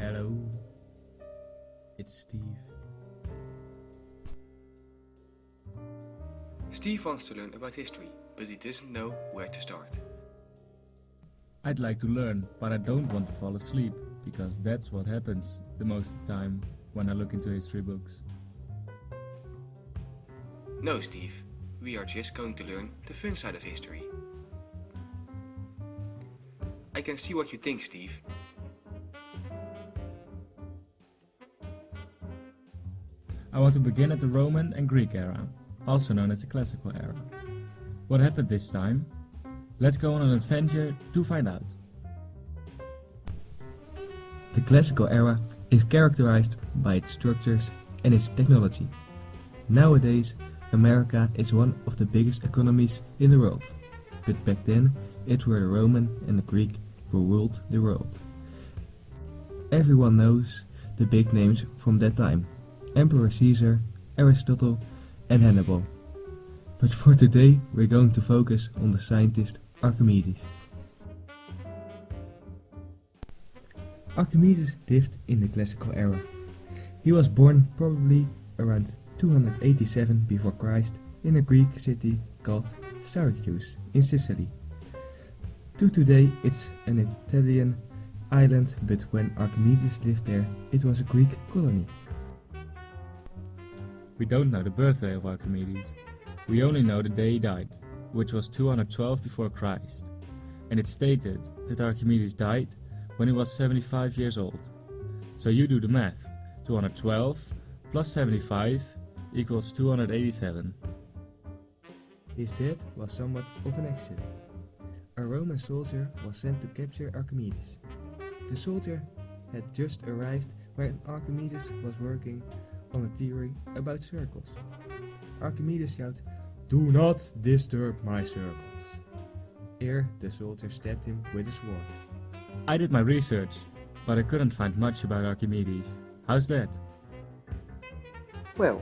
Hello, it's Steve. Steve wants to learn about history, but he doesn't know where to start. I'd like to learn, but I don't want to fall asleep, because that's what happens the most of the time when I look into history books. No, Steve, we are just going to learn the fun side of history. I can see what you think, Steve. I want to begin at the Roman and Greek era, also known as the Classical era. What happened this time? Let's go on an adventure to find out. The Classical era is characterized by its structures and its technology. Nowadays, America is one of the biggest economies in the world, but back then it were the Roman and the Greek who ruled the world. Everyone knows the big names from that time: Emperor Caesar, Aristotle and Hannibal. But for today we're going to focus on the scientist Archimedes. Archimedes lived in the Classical era. He was born probably around 287 before Christ in a Greek city called Syracuse in Sicily. To today it's an Italian island, but when Archimedes lived there it was a Greek colony. We don't know the birthday of Archimedes. We only know the day he died, which was 212 before Christ. And it's stated that Archimedes died when he was 75 years old. So you do the math. 212 plus 75 equals 287. His death was somewhat of an accident. A Roman soldier was sent to capture Archimedes. The soldier had just arrived when Archimedes was working on a theory about circles. Archimedes shouted, "Do not disturb my circles." Ere the soldier stabbed him with a sword. I did my research, but I couldn't find much about Archimedes. How's that? Well,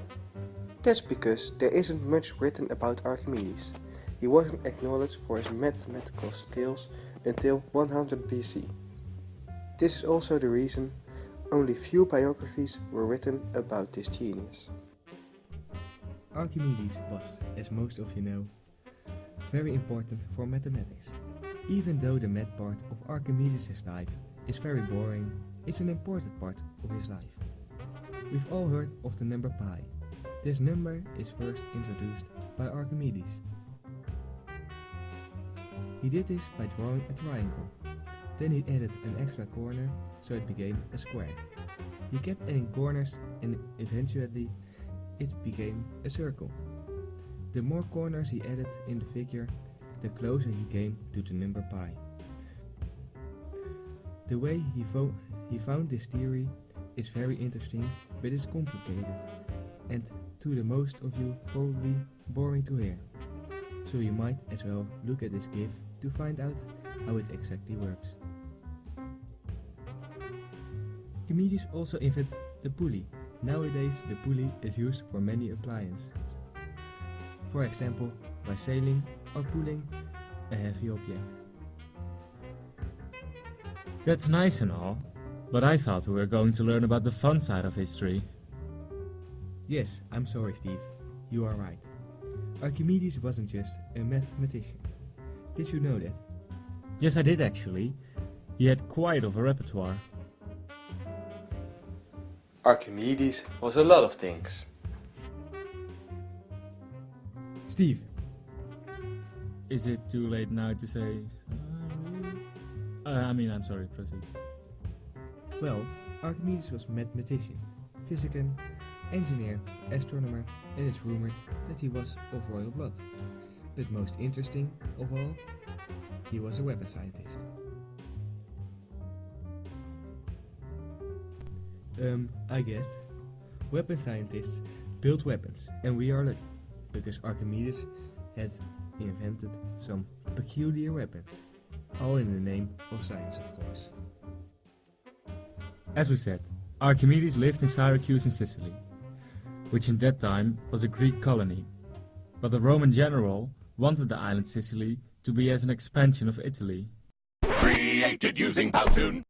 that's because there isn't much written about Archimedes. He wasn't acknowledged for his mathematical skills until 100 BC. This is also the reason only few biographies were written about this genius. Archimedes was, as most of you know, very important for mathematics. Even though the math part of Archimedes' life is very boring, it's an important part of his life. We've all heard of the number pi. This number is first introduced by Archimedes. He did this by drawing a triangle. Then he added an extra corner, so it became a square. He kept adding corners and eventually it became a circle. The more corners he added in the figure, the closer he came to the number pi. The way he found this theory is very interesting, but it's complicated and to the most of you probably boring to hear. So you might as well look at this GIF to find out how it exactly works. Archimedes also invented the pulley. Nowadays the pulley is used for many appliances. For example, by sailing or pulling a heavy object. That's nice and all, but I thought we were going to learn about the fun side of history. Yes, I'm sorry Steve, you are right. Archimedes wasn't just a mathematician. Did you know that? Yes, I did actually. He had quite of a repertoire. Archimedes was a lot of things. Steve, Is it too late now to say sorry? I'm sorry, proceed. well, Archimedes was a mathematician, physician, engineer, astronomer, and it's rumored that he was of royal blood. But most interesting of all, he was a weapon scientist. I guess. Weapon scientists build weapons, and we are lucky, because Archimedes had invented some peculiar weapons, all in the name of science, of course. As we said, Archimedes lived in Syracuse in Sicily, which in that time was a Greek colony. But the Roman general wanted the island Sicily to be as an expansion of Italy. Created using Powtoon.